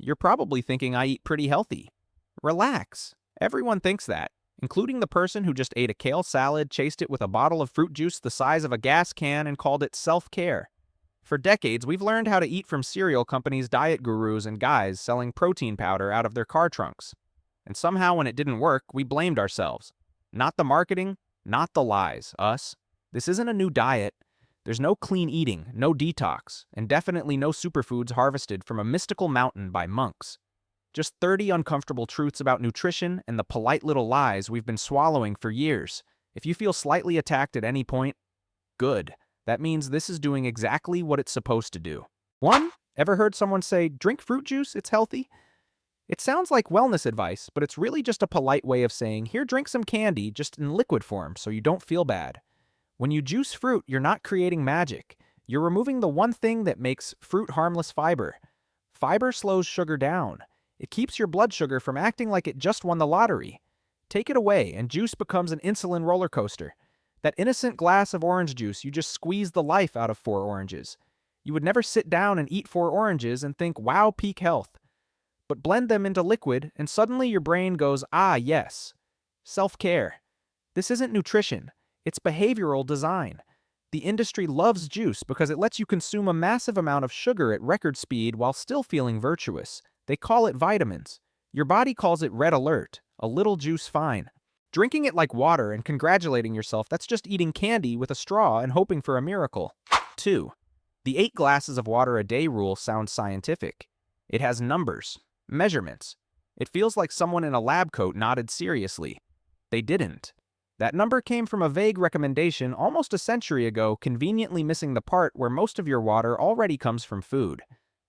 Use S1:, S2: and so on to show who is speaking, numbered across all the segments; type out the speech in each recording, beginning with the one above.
S1: you're probably thinking I eat pretty healthy. Relax. Everyone thinks that, including the person who just ate a kale salad, chased it with a bottle of fruit juice the size of a gas can, and called it self-care. For decades, we've learned how to eat from cereal companies, diet gurus, and guys selling protein powder out of their car trunks. And somehow when it didn't work, we blamed ourselves. Not the marketing, not the lies, us. This isn't a new diet. There's no clean eating, no detox, and definitely no superfoods harvested from a mystical mountain by monks. Just 30 uncomfortable truths about nutrition and the polite little lies we've been swallowing for years. If you feel slightly attacked at any point, good. That means this is doing exactly what it's supposed to do. 1. Ever heard someone say, drink fruit juice, it's healthy? It sounds like wellness advice, but it's really just a polite way of saying, here, drink some candy, just in liquid form, so you don't feel bad. When you juice fruit, you're not creating magic. You're removing the one thing that makes fruit harmless: fiber. Fiber slows sugar down. It keeps your blood sugar from acting like it just won the lottery. Take it away, and juice becomes an insulin roller coaster. That innocent glass of orange juice, you just squeeze the life out of 4 oranges. You would never sit down and eat 4 oranges and think, wow, peak health. But blend them into liquid, and suddenly your brain goes, ah, yes. Self-care. This isn't nutrition. It's behavioral design. The industry loves juice because it lets you consume a massive amount of sugar at record speed while still feeling virtuous. They call it vitamins. Your body calls it red alert. A little juice fine. Drinking it like water and congratulating yourself, that's just eating candy with a straw and hoping for a miracle. 2. The 8 glasses of water a day rule sounds scientific. It has numbers, measurements. It feels like someone in a lab coat nodded seriously. They didn't. That number came from a vague recommendation almost a century ago, conveniently missing the part where most of your water already comes from food.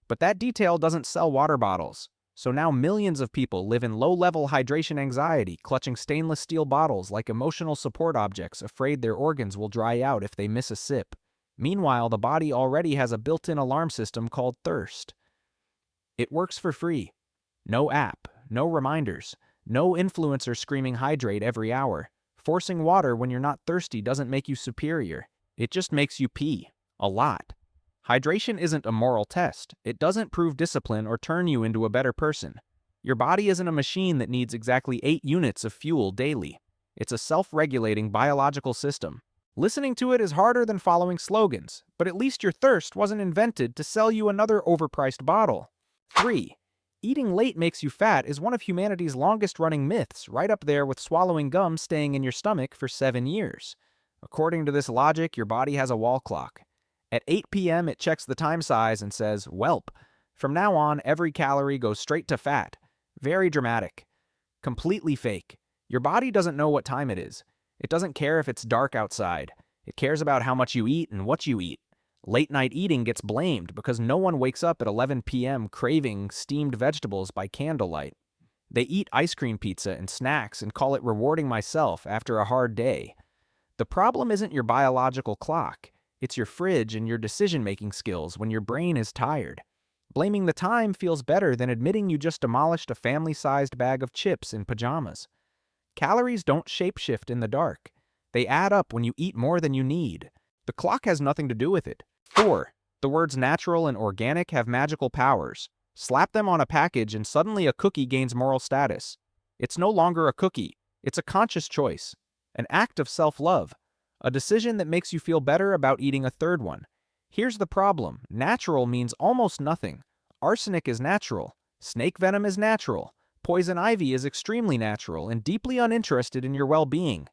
S1: But that detail doesn't sell water bottles. So now millions of people live in low-level hydration anxiety, clutching stainless steel bottles like emotional support objects, afraid their organs will dry out if they miss a sip. Meanwhile, the body already has a built-in alarm system called thirst. It works for free. No app, no reminders, no influencer screaming hydrate every hour. Forcing water when you're not thirsty doesn't make you superior. It just makes you pee. A lot. Hydration isn't a moral test. It doesn't prove discipline or turn you into a better person. Your body isn't a machine that needs exactly 8 units of fuel daily. It's a self-regulating biological system. Listening to it is harder than following slogans, but at least your thirst wasn't invented to sell you another overpriced bottle. 3. Eating late makes you fat is one of humanity's longest-running myths, right up there with swallowing gum staying in your stomach for 7 years. According to this logic, your body has a wall clock. At 8 p.m., it checks the time size and says, "Welp." From now on, every calorie goes straight to fat. Very dramatic. Completely fake. Your body doesn't know what time it is. It doesn't care if it's dark outside. It cares about how much you eat and what you eat. Late-night eating gets blamed because no one wakes up at 11 p.m. craving steamed vegetables by candlelight. They eat ice cream pizza and snacks and call it rewarding myself after a hard day. The problem isn't your biological clock. It's your fridge and your decision-making skills when your brain is tired. Blaming the time feels better than admitting you just demolished a family-sized bag of chips in pajamas. Calories don't shapeshift in the dark. They add up when you eat more than you need. The clock has nothing to do with it. 4. The words natural and organic have magical powers. Slap them on a package and suddenly a cookie gains moral status. It's no longer a cookie. It's a conscious choice. An act of self-love. A decision that makes you feel better about eating a third one. Here's the problem. Natural means almost nothing. Arsenic is natural. Snake venom is natural. Poison ivy is extremely natural and deeply uninterested in your well-being.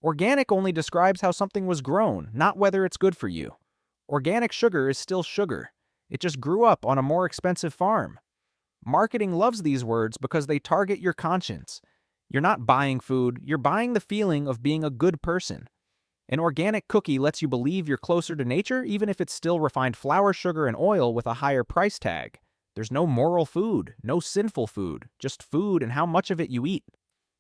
S1: Organic only describes how something was grown, not whether it's good for you. Organic sugar is still sugar. It just grew up on a more expensive farm. Marketing loves these words because they target your conscience. You're not buying food, you're buying the feeling of being a good person. An organic cookie lets you believe you're closer to nature even if it's still refined flour, sugar, and oil with a higher price tag. There's no moral food, no sinful food, just food and how much of it you eat.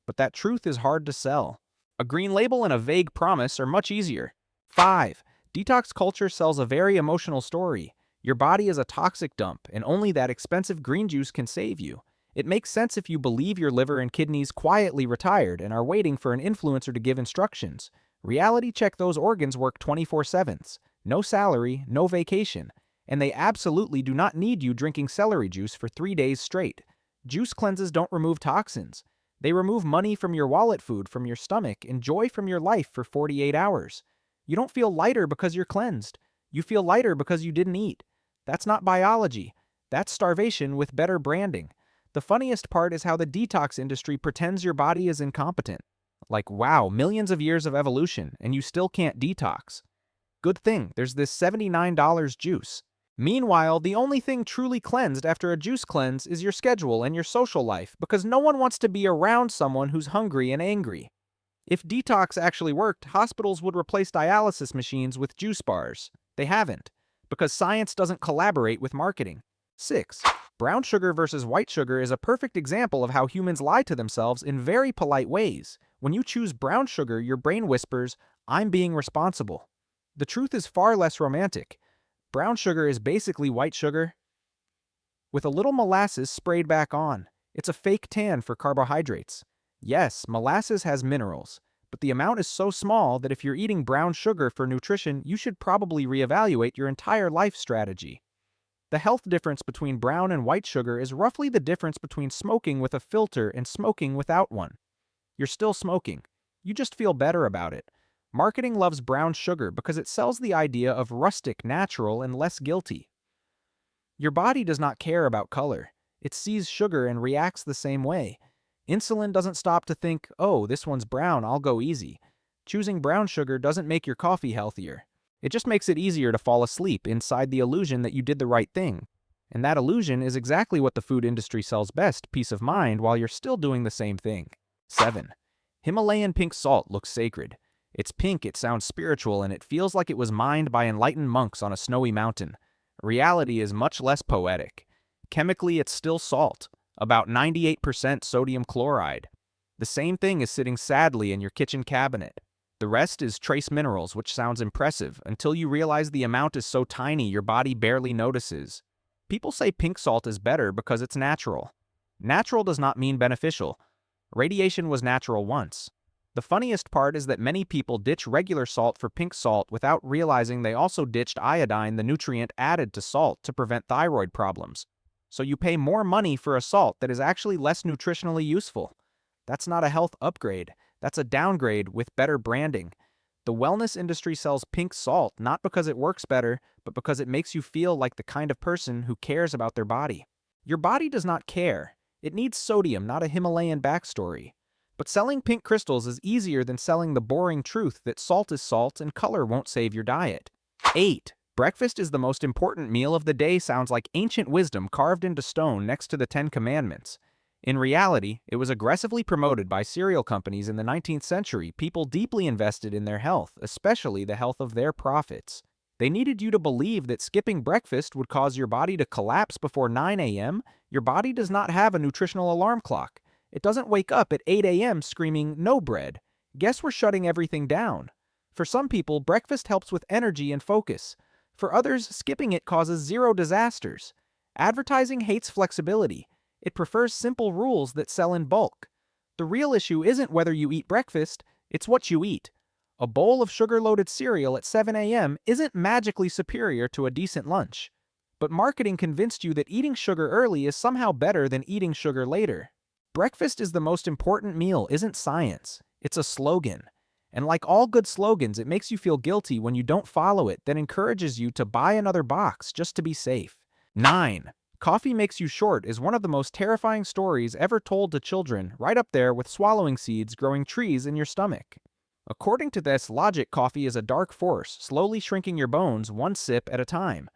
S1: But that truth is hard to sell. A green label and a vague promise are much easier. 5. Detox culture sells a very emotional story. Your body is a toxic dump, and only that expensive green juice can save you. It makes sense if you believe your liver and kidneys quietly retired and are waiting for an influencer to give instructions. Reality check: those organs work 24/7. No salary, no vacation. And they absolutely do not need you drinking celery juice for 3 days straight. Juice cleanses don't remove toxins. They remove money from your wallet, food from your stomach, and joy from your life for 48 hours. You don't feel lighter because you're cleansed. You feel lighter because you didn't eat. That's not biology. That's starvation with better branding. The funniest part is how the detox industry pretends your body is incompetent. Like, wow, millions of years of evolution, and you still can't detox. Good thing, there's this $79 juice. Meanwhile, the only thing truly cleansed after a juice cleanse is your schedule and your social life, because no one wants to be around someone who's hungry and angry. If detox actually worked, hospitals would replace dialysis machines with juice bars. They haven't, because science doesn't collaborate with marketing. 6. Brown sugar versus white sugar is a perfect example of how humans lie to themselves in very polite ways. When you choose brown sugar, your brain whispers, "I'm being responsible." The truth is far less romantic. Brown sugar is basically white sugar with a little molasses sprayed back on. It's a fake tan for carbohydrates. Yes, molasses has minerals, but the amount is so small that if you're eating brown sugar for nutrition, you should probably reevaluate your entire life strategy. The health difference between brown and white sugar is roughly the difference between smoking with a filter and smoking without one. You're still smoking. You just feel better about it. Marketing loves brown sugar because it sells the idea of rustic, natural, and less guilty. Your body does not care about color. It sees sugar and reacts the same way. Insulin doesn't stop to think, oh, this one's brown, I'll go easy. Choosing brown sugar doesn't make your coffee healthier. It just makes it easier to fall asleep inside the illusion that you did the right thing. And that illusion is exactly what the food industry sells best, peace of mind, while you're still doing the same thing. 7. Himalayan pink salt looks sacred. It's pink, it sounds spiritual, and it feels like it was mined by enlightened monks on a snowy mountain. Reality is much less poetic. Chemically, it's still salt, about 98% sodium chloride. The same thing is sitting sadly in your kitchen cabinet. The rest is trace minerals, which sounds impressive, until you realize the amount is so tiny your body barely notices. People say pink salt is better because it's natural. Natural does not mean beneficial. Radiation was natural once. The funniest part is that many people ditch regular salt for pink salt without realizing they also ditched iodine, the nutrient added to salt, to prevent thyroid problems. So you pay more money for a salt that is actually less nutritionally useful. That's not a health upgrade. That's a downgrade with better branding. The wellness industry sells pink salt not because it works better, but because it makes you feel like the kind of person who cares about their body. Your body does not care. It needs sodium, not a Himalayan backstory. But selling pink crystals is easier than selling the boring truth that salt is salt and color won't save your diet. 8. Breakfast is the most important meal of the day sounds like ancient wisdom carved into stone next to the 10 Commandments. In reality, it was aggressively promoted by cereal companies in the 19th century, people deeply invested in their health, especially the health of their profits. They needed you to believe that skipping breakfast would cause your body to collapse before 9 a.m. Your body does not have a nutritional alarm clock. It doesn't wake up at 8 a.m. screaming, "No bread." Guess we're shutting everything down. For some people, breakfast helps with energy and focus. For others, skipping it causes zero disasters. Advertising hates flexibility. It prefers simple rules that sell in bulk. The real issue isn't whether you eat breakfast, it's what you eat. A bowl of sugar-loaded cereal at 7 a.m. isn't magically superior to a decent lunch. But marketing convinced you that eating sugar early is somehow better than eating sugar later. Breakfast is the most important meal isn't science. It's a slogan. And like all good slogans, it makes you feel guilty when you don't follow it, then encourages you to buy another box just to be safe. 9. Coffee makes you short is one of the most terrifying stories ever told to children, right up there with swallowing seeds growing trees in your stomach. According to this logic, coffee is a dark force, slowly shrinking your bones one sip at a time.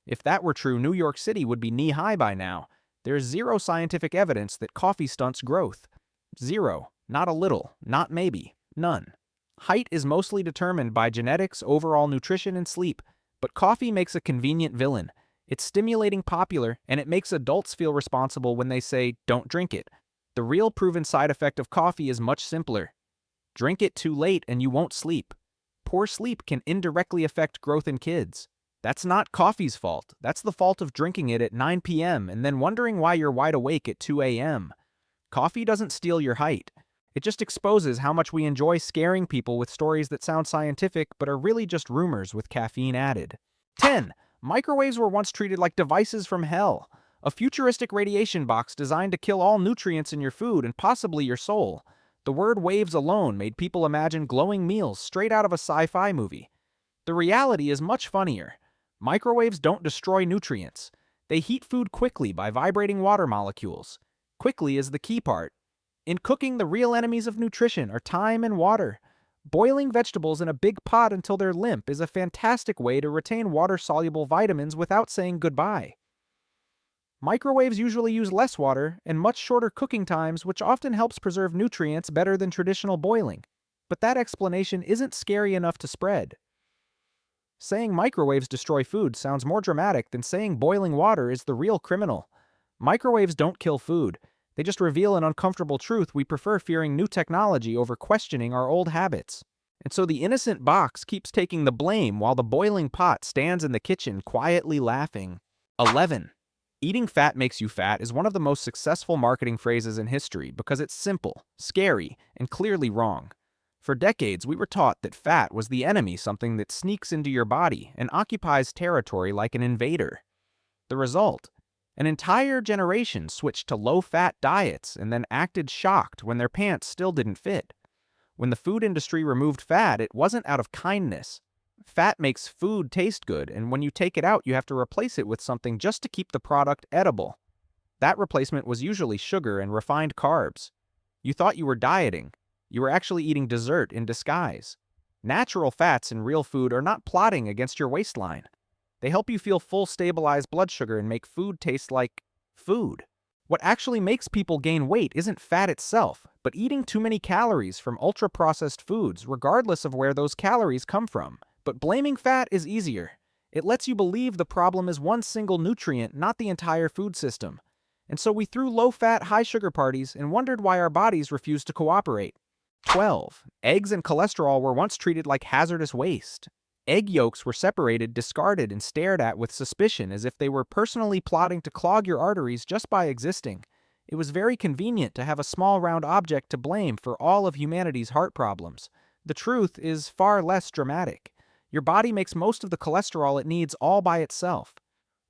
S1: If that were true, New York City would be knee-high by now. There's zero scientific evidence that coffee stunts growth. Zero. Not a little. Not maybe. None. Height is mostly determined by genetics, overall nutrition, and sleep. But coffee makes a convenient villain. It's stimulating, popular, and it makes adults feel responsible when they say, "Don't drink it." The real proven side effect of coffee is much simpler. Drink it too late and you won't sleep. Poor sleep can indirectly affect growth in kids. That's not coffee's fault. That's the fault of drinking it at 9 p.m. and then wondering why you're wide awake at 2 a.m. Coffee doesn't steal your height. It just exposes how much we enjoy scaring people with stories that sound scientific but are really just rumors with caffeine added. 10. Microwaves were once treated like devices from hell, a futuristic radiation box designed to kill all nutrients in your food and possibly your soul. The word waves alone made people imagine glowing meals straight out of a sci-fi movie. The reality is much funnier. Microwaves don't destroy nutrients. They heat food quickly by vibrating water molecules. Quickly is the key part. In cooking, the real enemies of nutrition are time and water. Boiling vegetables in a big pot until they're limp is a fantastic way to retain water-soluble vitamins without saying goodbye. Microwaves usually use less water and much shorter cooking times, which often helps preserve nutrients better than traditional boiling. But that explanation isn't scary enough to spread. Saying microwaves destroy food sounds more dramatic than saying boiling water is the real criminal. Microwaves don't kill food. They just reveal an uncomfortable truth we prefer fearing new technology over questioning our old habits. And so the innocent box keeps taking the blame while the boiling pot stands in the kitchen quietly laughing. 11. Eating fat makes you fat is one of the most successful marketing phrases in history because it's simple, scary, and clearly wrong. For decades, we were taught that fat was the enemy, something that sneaks into your body and occupies territory like an invader. The result? An entire generation switched to low-fat diets and then acted shocked when their pants still didn't fit. When the food industry removed fat, it wasn't out of kindness. Fat makes food taste good, and when you take it out, you have to replace it with something just to keep the product edible. That replacement was usually sugar and refined carbs. You thought you were dieting. You were actually eating dessert in disguise. Natural fats in real food are not plotting against your waistline. They help you feel full, stabilized blood sugar and make food taste like food. What actually makes people gain weight isn't fat itself, but eating too many calories from ultra-processed foods, regardless of where those calories come from. But blaming fat is easier. It lets you believe the problem is one single nutrient, not the entire food system. And so we threw low-fat, high-sugar parties and wondered why our bodies refused to cooperate. 12. Eggs and cholesterol were once treated like hazardous waste. Egg yolks were separated, discarded, and stared at with suspicion as if they were personally plotting to clog your arteries just by existing. It was very convenient to have a small round object to blame for all of humanity's heart problems. The truth is far less dramatic. Your body makes most of the cholesterol it needs all by itself.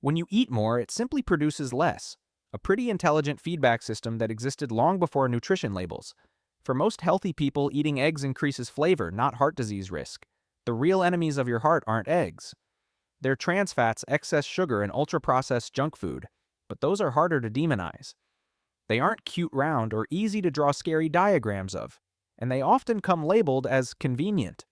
S1: When you eat more, it simply produces less. A pretty intelligent feedback system that existed long before nutrition labels. For most healthy people, eating eggs increases flavor, not heart disease risk. The real enemies of your heart aren't eggs. They're trans fats, excess sugar, and ultra-processed junk food. But those are harder to demonize. They aren't cute, round, or easy to draw scary diagrams of. And they often come labeled as convenient.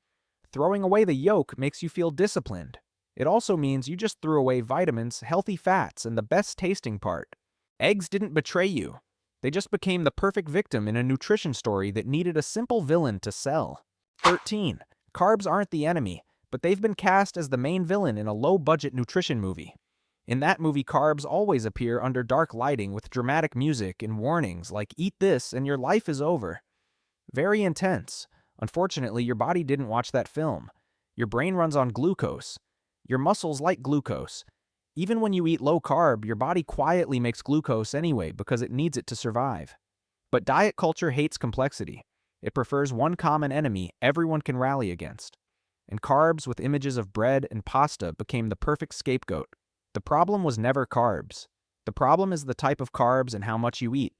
S1: Throwing away the yolk makes you feel disciplined. It also means you just threw away vitamins, healthy fats, and the best tasting part. Eggs didn't betray you. They just became the perfect victim in a nutrition story that needed a simple villain to sell. 13. Carbs aren't the enemy, but they've been cast as the main villain in a low-budget nutrition movie. In that movie, carbs always appear under dark lighting with dramatic music and warnings like "eat this and your life is over." Very intense. Unfortunately, your body didn't watch that film. Your brain runs on glucose. Your muscles like glucose. Even when you eat low carb, your body quietly makes glucose anyway because it needs it to survive. But diet culture hates complexity. It prefers one common enemy everyone can rally against. And carbs with images of bread and pasta became the perfect scapegoat. The problem was never carbs. The problem is the type of carbs and how much you eat.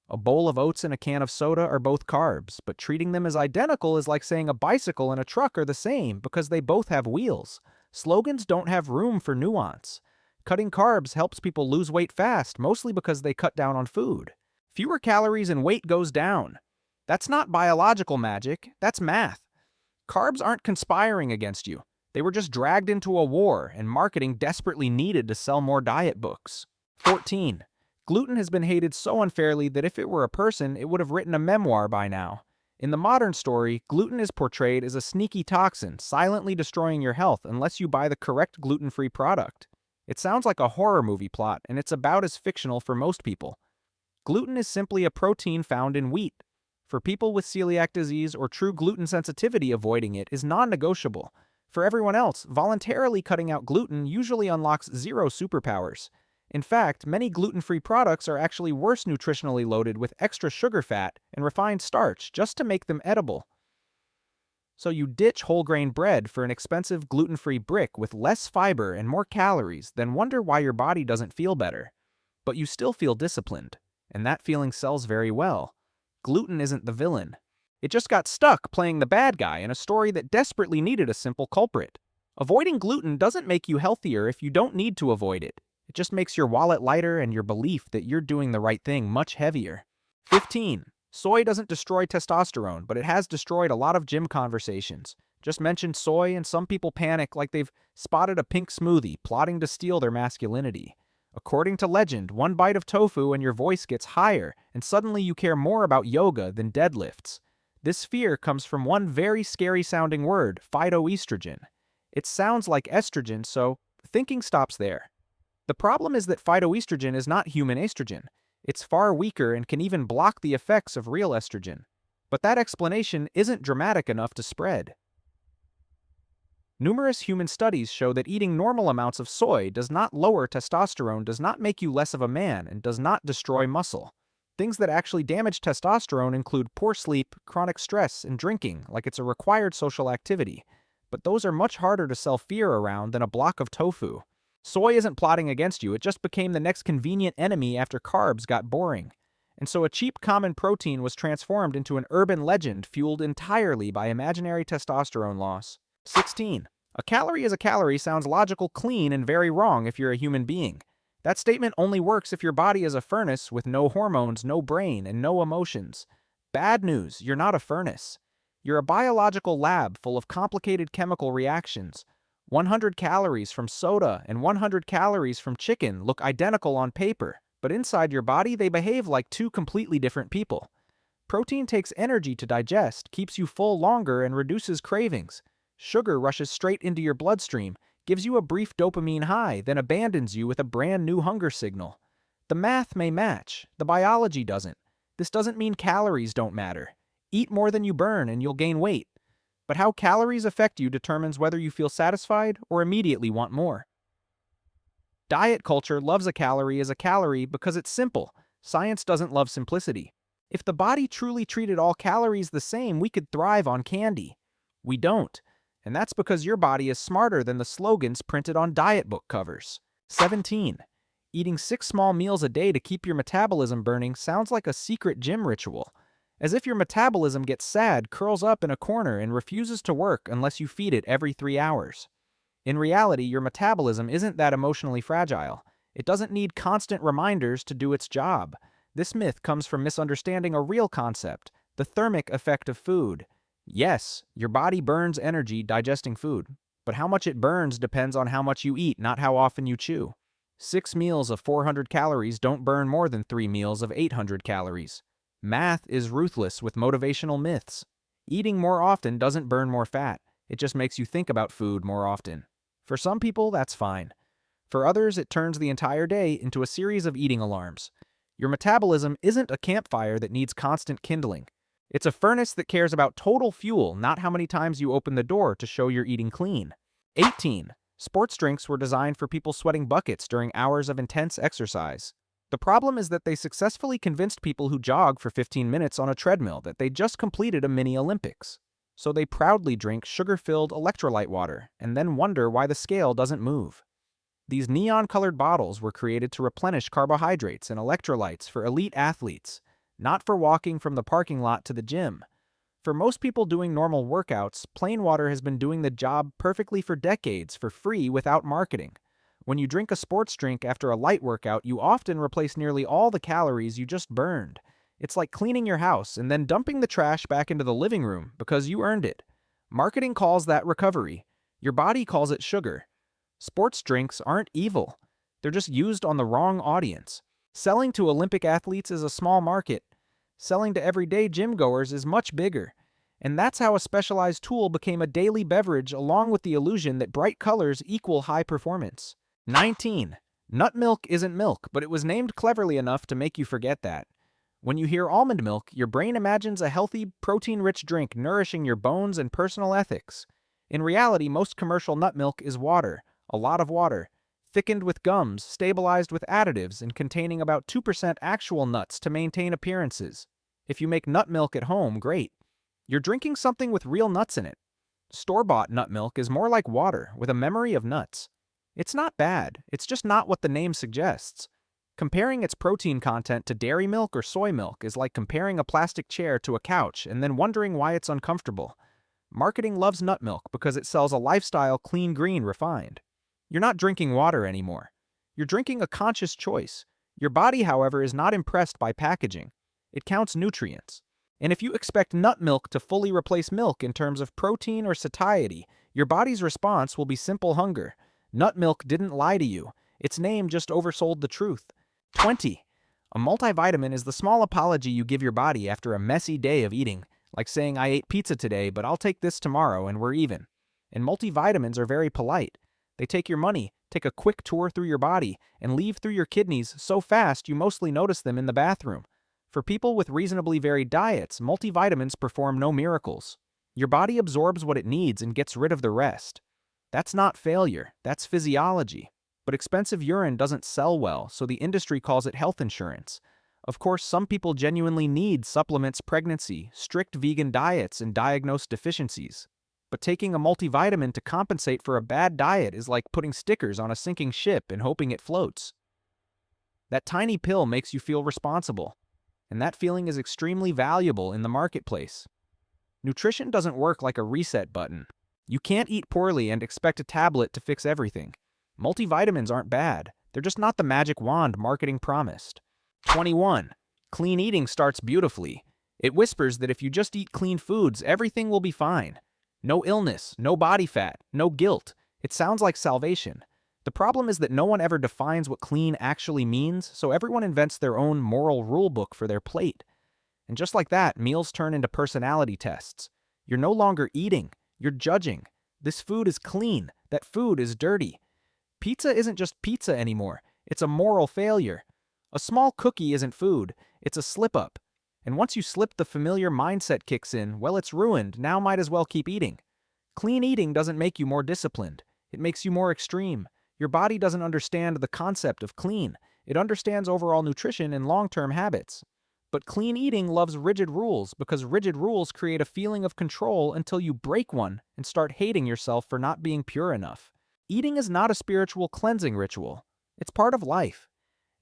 S1: A bowl of oats and a can of soda are both carbs, but treating them as identical is like saying a bicycle and a truck are the same because they both have wheels. Slogans don't have room for nuance. Cutting carbs helps people lose weight fast, mostly because they cut down on food. Fewer calories and weight goes down. That's not biological magic, that's math. Carbs aren't conspiring against you. They were just dragged into a war, and marketing desperately needed to sell more diet books. 14. Gluten has been hated so unfairly that if it were a person, it would have written a memoir by now. In the modern story, gluten is portrayed as a sneaky toxin, silently destroying your health unless you buy the correct gluten-free product. It sounds like a horror movie plot, and it's about as fictional for most people. Gluten is simply a protein found in wheat. For people with celiac disease or true gluten sensitivity, avoiding it is non-negotiable. For everyone else, voluntarily cutting out gluten usually unlocks zero superpowers. In fact, many gluten-free products are actually worse nutritionally loaded with extra sugar fat and refined starch just to make them edible. So you ditch whole grain bread for an expensive gluten-free brick with less fiber and more calories, then wonder why your body doesn't feel better. But you still feel disciplined, and that feeling sells very well. Gluten isn't the villain. It just got stuck playing the bad guy in a story that desperately needed a simple culprit. Avoiding gluten doesn't make you healthier if you don't need to avoid it. It just makes your wallet lighter and your belief that you're doing the right thing much heavier. 15. Soy doesn't destroy testosterone, but it has destroyed a lot of gym conversations. Just mention soy and some people panic like they've spotted a pink smoothie plotting to steal their masculinity. According to legend, one bite of tofu and your voice gets higher, and suddenly you care more about yoga than deadlifts. This fear comes from one very scary-sounding word, phytoestrogen. It sounds like estrogen, so thinking stops there. The problem is that phytoestrogen is not human estrogen. It's far weaker and can even block the effects of real estrogen. But that explanation isn't dramatic enough to spread. Numerous human studies show that eating normal amounts of soy does not lower testosterone, does not make you less of a man, and does not destroy muscle. Things that actually damage testosterone include poor sleep, chronic stress, and drinking, like it's a required social activity. But those are much harder to sell fear around than a block of tofu. Soy isn't plotting against you, it just became the next convenient enemy after carbs got boring. And so a cheap common protein was transformed into an urban legend fueled entirely by imaginary testosterone loss. 16. A calorie is a calorie sounds logical, clean, and very wrong if you're a human being. That statement only works if your body is a furnace with no hormones, no brain, and no emotions. Bad news, you're not a furnace. You're a biological lab full of complicated chemical reactions. 100 calories from soda and 100 calories from chicken look identical on paper, but inside your body they behave like two completely different people. Protein takes energy to digest, keeps you full longer, and reduces cravings. Sugar rushes straight into your bloodstream, gives you a brief dopamine high, then abandons you with a brand new hunger signal. The math may match, the biology doesn't. This doesn't mean calories don't matter. Eat more than you burn and you'll gain weight. But how calories affect you determines whether you feel satisfied or immediately want more. Diet culture loves a calorie because it's simple. Science doesn't love simplicity. If the body truly treated all calories the same, we could thrive on candy. We don't. And that's because your body is smarter than the slogans printed on diet book covers. 17. Eating 6 small meals a day to keep your metabolism burning sounds like a secret gym ritual. As if your metabolism gets sad, curls up in a corner, and refuses to work unless you feed it every 3 hours. In reality, your metabolism isn't that emotionally fragile. It doesn't need constant reminders to do its job. This myth comes from misunderstanding a real concept, the thermic effect of food. Yes, your body burns energy digesting food, but how much it burns depends on how much you eat, not how often you chew. 6 meals of 400 calories don't burn more than 3 meals of 800 calories. Math is ruthless with motivational myths. Eating more often doesn't burn more fat, it just makes you think about food more often. For some people, that's fine. For others, it turns the entire day into a series of eating alarms. Your metabolism isn't a campfire that needs constant kindling. It's a furnace that cares about total fuel, not how many times you open the door to show you're eating clean. 18. Sports drinks were designed for people sweating buckets during hours of intense exercise. The problem is that they successfully convinced people who jog for 15 minutes on a treadmill that they just completed a mini Olympics. So they proudly drink sugar-filled electrolyte water and then wonder why the scale doesn't move. These neon-colored bottles were created to replenish carbohydrates and electrolytes for elite athletes, not for walking from the parking lot to the gym. For most people doing normal workouts, plain water has been doing the job perfectly for decades for free without marketing. When you drink a sports drink after a light workout, you often replace nearly all the calories you just burned. It's like cleaning your house and then dumping the trash back into the living room because you earned it. Marketing calls that recovery. Your body calls it sugar. Sports drinks aren't evil. They're just used on the wrong audience. Selling to Olympic athletes is a small market. Selling to everyday gym goers is much bigger. And that's how a specialized tool became a daily beverage along with the illusion that bright colors equal high performance. 19. Nut milk isn't milk, but it was named cleverly enough to make you forget that. When you hear almond milk, your brain imagines a healthy, protein-rich drink nourishing your bones and personal ethics. In reality, most commercial nut milk is water, a lot of water, thickened with gums, stabilized with additives, and containing about 2% actual nuts to maintain appearances. If you make nut milk at home, great. You're drinking something with real nuts in it, Store-bought nut milk is more like water with a memory of nuts. It's not bad, it's just not what the name suggests. Comparing its protein content to dairy milk or soy milk is like comparing a plastic chair to a couch and then wondering why it's uncomfortable. Marketing loves nut milk because it sells a lifestyle clean, green, refined. You're not drinking water anymore. You're drinking a conscious choice. Your body, however, is not impressed by packaging. It counts nutrients. And if you expect nut milk to fully replace milk in terms of protein or satiety, your body's response will be simple hunger. Nut milk didn't lie to you. Its name just oversold the truth. 20. A multivitamin is the small apology you give your body after a messy day of eating, like saying, "I ate pizza today, but I'll take this tomorrow and we're even." And multivitamins are very polite. They take your money, take a quick tour through your body, and leave through your kidneys so fast you mostly notice them in the bathroom. For people with reasonably varied diets, multivitamins perform no miracles. Your body absorbs what it needs and gets rid of the rest. That's not failure, that's physiology. But expensive urine doesn't sell well, so the industry calls it health insurance. Of course, some people genuinely need supplements, pregnancy, strict vegan diets, and diagnosed deficiencies. But taking a multivitamin to compensate for a bad diet is like putting stickers on a sinking ship and hoping it floats. That tiny pill makes you feel responsible, and that feeling is extremely valuable in the marketplace. Nutrition doesn't work like a reset button. You can't eat poorly and expect a tablet to fix everything. Multivitamins aren't bad. They're just not the magic wand marketing promised. 21. Clean eating starts beautifully. It whispers that if you just eat clean foods, everything will be fine. No illness, no body fat, no guilt. It sounds like salvation. The problem is that no one ever defines what clean actually means, so everyone invents their own moral rulebook for their plate. And just like that, meals turn into personality tests. You're no longer eating, you're judging. This food is clean, that food is dirty. Pizza isn't just pizza anymore, it's a moral failure. A small cookie isn't food, it's a slip-up. And once you slip, the familiar mindset kicks in, well, it's ruined, now might as well keep eating. Clean eating doesn't make you more disciplined, it makes you more extreme. Your body doesn't understand the concept of clean, it understands overall nutrition and long-term habits. But clean eating loves rigid rules because rigid rules create a feeling of control until you break one and start hating yourself for not being pure enough. Eating is not a spiritual cleansing ritual, it's part of life.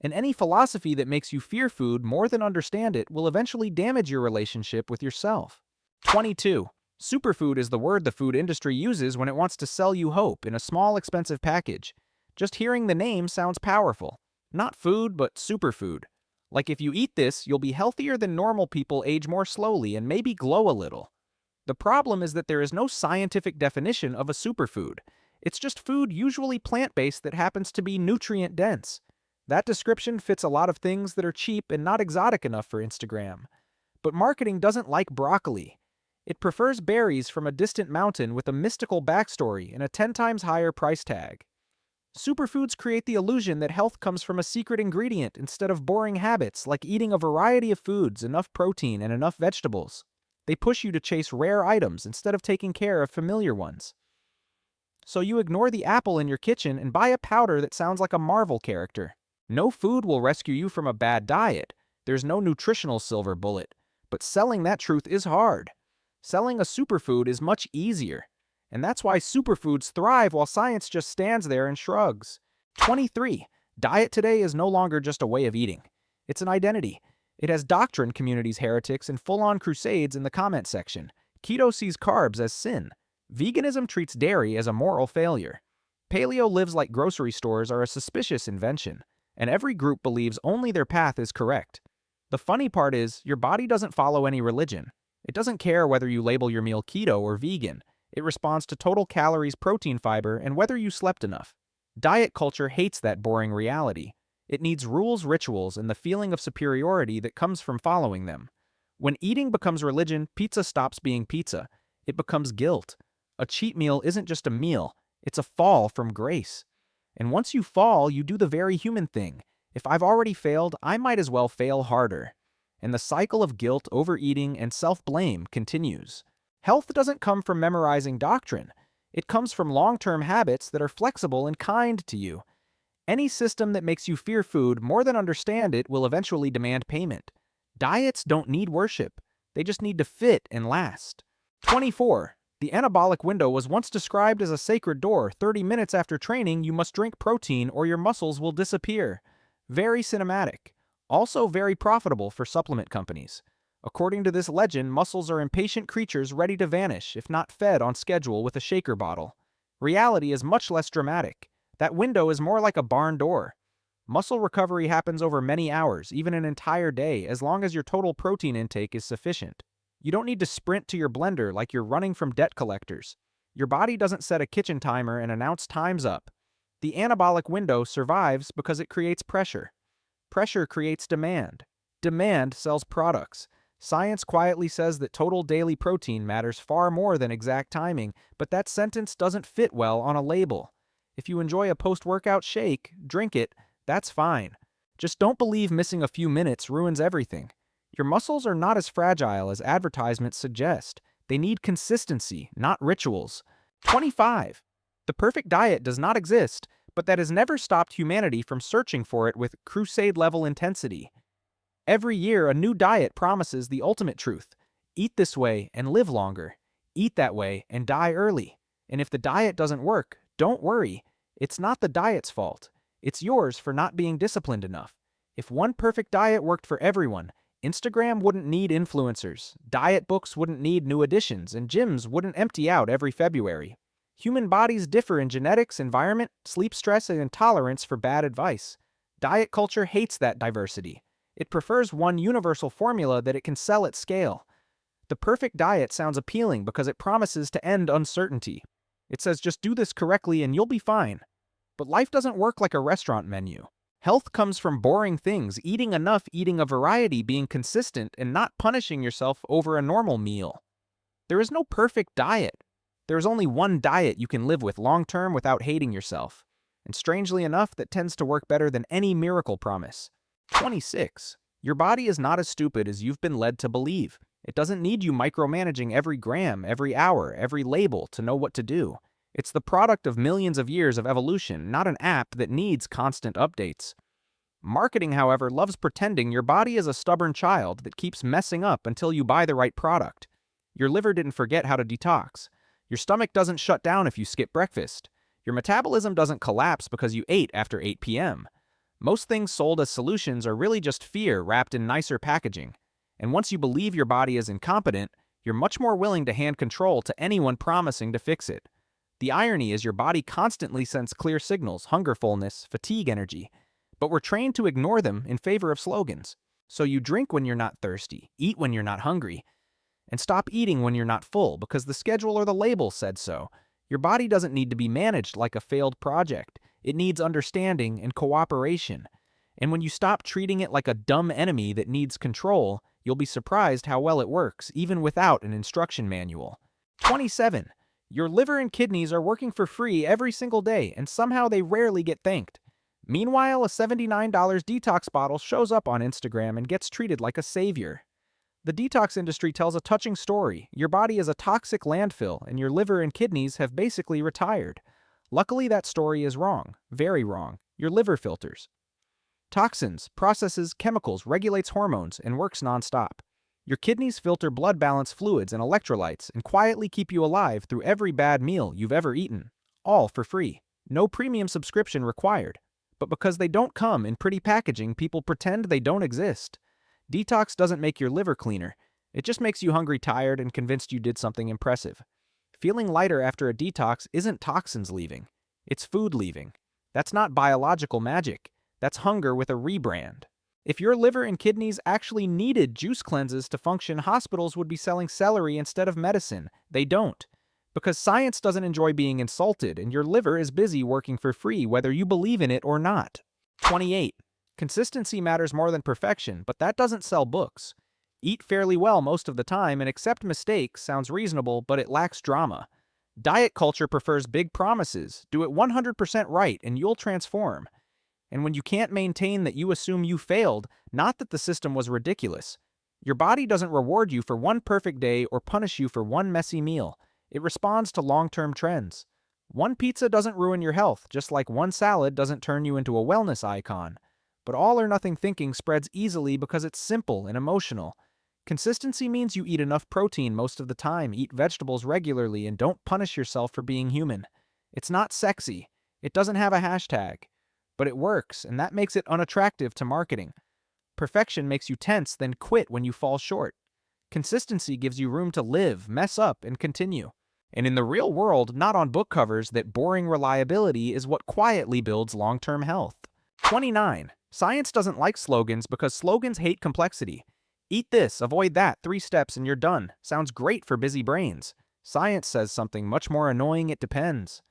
S1: And any philosophy that makes you fear food more than understand it will eventually damage your relationship with yourself. 22. Superfood is the word the food industry uses when it wants to sell you hope in a small, expensive package. Just hearing the name sounds powerful. Not food, but superfood. Like if you eat this, you'll be healthier than normal people, age more slowly, and maybe glow a little. The problem is that there is no scientific definition of a superfood. It's just food usually plant-based that happens to be nutrient-dense. That description fits a lot of things that are cheap and not exotic enough for Instagram. But marketing doesn't like broccoli. It prefers berries from a distant mountain with a mystical backstory and a 10 times higher price tag. Superfoods create the illusion that health comes from a secret ingredient instead of boring habits like eating a variety of foods, enough protein, and enough vegetables. They push you to chase rare items instead of taking care of familiar ones. So you ignore the apple in your kitchen and buy a powder that sounds like a Marvel character. No food will rescue you from a bad diet. There's no nutritional silver bullet. But selling that truth is hard. Selling a superfood is much easier. And that's why superfoods thrive while science just stands there and shrugs. 23. Diet today is no longer just a way of eating. It's an identity. It has doctrine communities heretics and full-on crusades in the comment section. Keto sees carbs as sin. Veganism treats dairy as a moral failure. Paleo lives like grocery stores are a suspicious invention. And every group believes only their path is correct. The funny part is, your body doesn't follow any religion. It doesn't care whether you label your meal keto or vegan. It responds to total calories, protein, fiber, and whether you slept enough. Diet culture hates that boring reality. It needs rules, rituals, and the feeling of superiority that comes from following them. When eating becomes religion, pizza stops being pizza. It becomes guilt. A cheat meal isn't just a meal, it's a fall from grace. And once you fall, you do the very human thing. If I've already failed, I might as well fail harder. And the cycle of guilt, overeating, and self-blame continues. Health doesn't come from memorizing doctrine. It comes from long-term habits that are flexible and kind to you. Any system that makes you fear food more than understand it will eventually demand payment. Diets don't need worship. They just need to fit and last. 24. The anabolic window was once described as a sacred door. 30 minutes after training, you must drink protein or your muscles will disappear. Very cinematic. Also very profitable for supplement companies. According to this legend, muscles are impatient creatures ready to vanish if not fed on schedule with a shaker bottle. Reality is much less dramatic. That window is more like a barn door. Muscle recovery happens over many hours, even an entire day, as long as your total protein intake is sufficient. You don't need to sprint to your blender like you're running from debt collectors. Your body doesn't set a kitchen timer and announce time's up. The anabolic window survives because it creates pressure. Pressure creates demand. Demand sells products. Science quietly says that total daily protein matters far more than exact timing, but that sentence doesn't fit well on a label. If you enjoy a post-workout shake, drink it, that's fine. Just don't believe missing a few minutes ruins everything. Your muscles are not as fragile as advertisements suggest. They need consistency, not rituals. 25. The perfect diet does not exist, but that has never stopped humanity from searching for it with crusade-level intensity. Every year, a new diet promises the ultimate truth. Eat this way and live longer. Eat that way and die early. And if the diet doesn't work, don't worry. It's not the diet's fault. It's yours for not being disciplined enough. If one perfect diet worked for everyone, Instagram wouldn't need influencers, diet books wouldn't need new editions, and gyms wouldn't empty out every February. Human bodies differ in genetics, environment, sleep stress, and intolerance for bad advice. Diet culture hates that diversity. It prefers one universal formula that it can sell at scale. The perfect diet sounds appealing because it promises to end uncertainty. It says just do this correctly and you'll be fine. But life doesn't work like a restaurant menu. Health comes from boring things, eating enough, eating a variety, being consistent, and not punishing yourself over a normal meal. There is no perfect diet. There is only one diet you can live with long-term without hating yourself. And strangely enough, that tends to work better than any miracle promise. 26. Your body is not as stupid as you've been led to believe. It doesn't need you micromanaging every gram, every hour, every label to know what to do. It's the product of millions of years of evolution, not an app that needs constant updates. Marketing, however, loves pretending your body is a stubborn child that keeps messing up until you buy the right product. Your liver didn't forget how to detox. Your stomach doesn't shut down if you skip breakfast. Your metabolism doesn't collapse because you ate after 8 p.m. Most things sold as solutions are really just fear wrapped in nicer packaging. And once you believe your body is incompetent, you're much more willing to hand control to anyone promising to fix it. The irony is your body constantly sends clear signals, hunger, fullness, fatigue, energy. But we're trained to ignore them in favor of slogans. So you drink when you're not thirsty, eat when you're not hungry, and stop eating when you're not full because the schedule or the label said so. Your body doesn't need to be managed like a failed project. It needs understanding and cooperation. And when you stop treating it like a dumb enemy that needs control, you'll be surprised how well it works, even without an instruction manual. 27. Your liver and kidneys are working for free every single day, and somehow they rarely get thanked. Meanwhile, a $79 detox bottle shows up on Instagram and gets treated like a savior. The detox industry tells a touching story. Your body is a toxic landfill, and your liver and kidneys have basically retired. Luckily, that story is wrong. Very wrong. Your liver filters toxins, processes chemicals, regulates hormones, and works nonstop. Your kidneys filter blood balance fluids and electrolytes and quietly keep you alive through every bad meal you've ever eaten. All for free. No premium subscription required. But because they don't come in pretty packaging, people pretend they don't exist. Detox doesn't make your liver cleaner. It just makes you hungry, tired, and convinced you did something impressive. Feeling lighter after a detox isn't toxins leaving. It's food leaving. That's not biological magic. That's hunger with a rebrand. If your liver and kidneys actually needed juice cleanses to function, hospitals would be selling celery instead of medicine. They don't. Because science doesn't enjoy being insulted, and your liver is busy working for free whether you believe in it or not. 28. Consistency matters more than perfection, but that doesn't sell books. Eat fairly well most of the time and accept mistakes sounds reasonable, but it lacks drama. Diet culture prefers big promises. Do it 100% right and you'll transform. And when you can't maintain that, you assume you failed, not that the system was ridiculous. Your body doesn't reward you for one perfect day or punish you for one messy meal. It responds to long-term trends. One pizza doesn't ruin your health, just like one salad doesn't turn you into a wellness icon. But all or nothing thinking spreads easily because it's simple and emotional. Consistency means you eat enough protein most of the time, eat vegetables regularly, and don't punish yourself for being human. It's not sexy. It doesn't have a hashtag. But it works, and that makes it unattractive to marketing. Perfection makes you tense, then quit when you fall short. Consistency gives you room to live, mess up, and continue. And in the real world, not on book covers, that boring reliability is what quietly builds long-term health. 29. Science doesn't like slogans because slogans hate complexity. Eat this, avoid that, 3 steps and you're done. Sounds great for busy brains. Science says something much more annoying: it depends.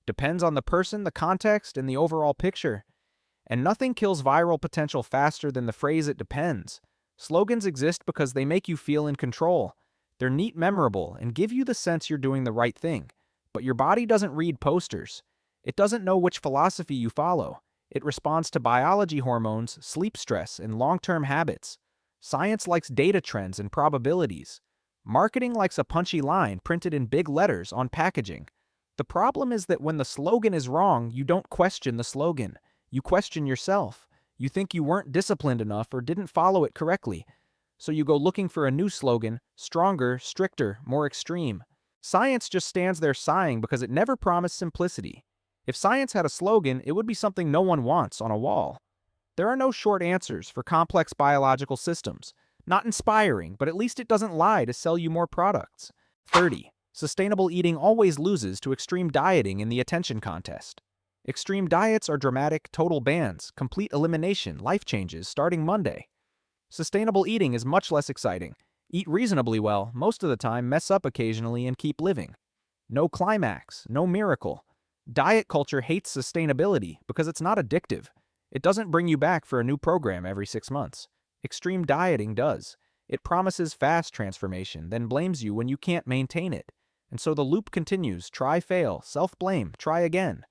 S1: Depends on the person, the context, and the overall picture. And nothing kills viral potential faster than the phrase "it depends." Slogans exist because they make you feel in control. They're neat, memorable, and give you the sense you're doing the right thing. But your body doesn't read posters. It doesn't know which philosophy you follow. It responds to biology, hormones, sleep stress, and long-term habits. Science likes data trends and probabilities. Marketing likes a punchy line printed in big letters on packaging. The problem is that when the slogan is wrong, you don't question the slogan. You question yourself. You think you weren't disciplined enough or didn't follow it correctly. So you go looking for a new slogan, stronger, stricter, more extreme. Science just stands there sighing because it never promised simplicity. If science had a slogan, it would be something no one wants on a wall. There are no short answers for complex biological systems. Not inspiring, but at least it doesn't lie to sell you more products. 30. Sustainable eating always loses to extreme dieting in the attention contest. Extreme diets are dramatic, total bans, complete elimination, life changes starting Monday. Sustainable eating is much less exciting. Eat reasonably well, most of the time mess up occasionally and keep living. No climax, no miracle. Diet culture hates sustainability because it's not addictive. It doesn't bring you back for a new program every 6 months. Extreme dieting does. It promises fast transformation, then blames you when you can't maintain it. And so the loop continues: try, fail, self-blame, try again.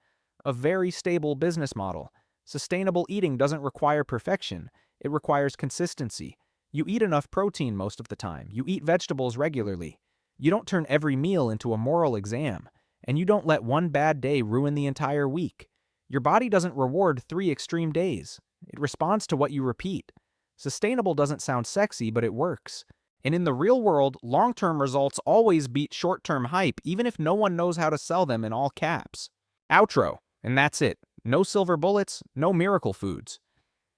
S1: A very stable business model. Sustainable eating doesn't require perfection. It requires consistency. You eat enough protein most of the time. You eat vegetables regularly. You don't turn every meal into a moral exam. And you don't let one bad day ruin the entire week. Your body doesn't reward 3 extreme days. It responds to what you repeat. Sustainable doesn't sound sexy, but it works. And in the real world, long-term results always beat short-term hype, even if no one knows how to sell them in all caps. Outro. And that's it. No silver bullets, no miracle foods.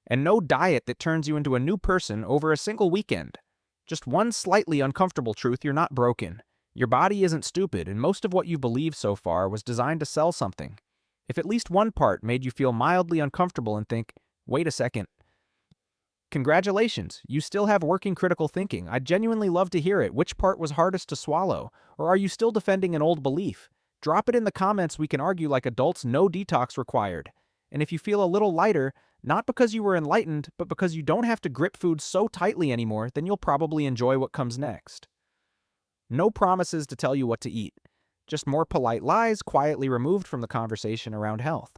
S1: And no diet that turns you into a new person over a single weekend. Just one slightly uncomfortable truth: you're not broken. Your body isn't stupid, and most of what you've believed so far was designed to sell something. If at least one part made you feel mildly uncomfortable and think, wait a second, congratulations, you still have working critical thinking. I'd genuinely love to hear it. Which part was hardest to swallow? Or are you still defending an old belief? Drop it in the comments. We can argue like adults. No detox required. And if you feel a little lighter, not because you were enlightened, but because you don't have to grip food so tightly anymore, then you'll probably enjoy what comes next. No promises to tell you what to eat. Just more polite lies quietly removed from the conversation around health.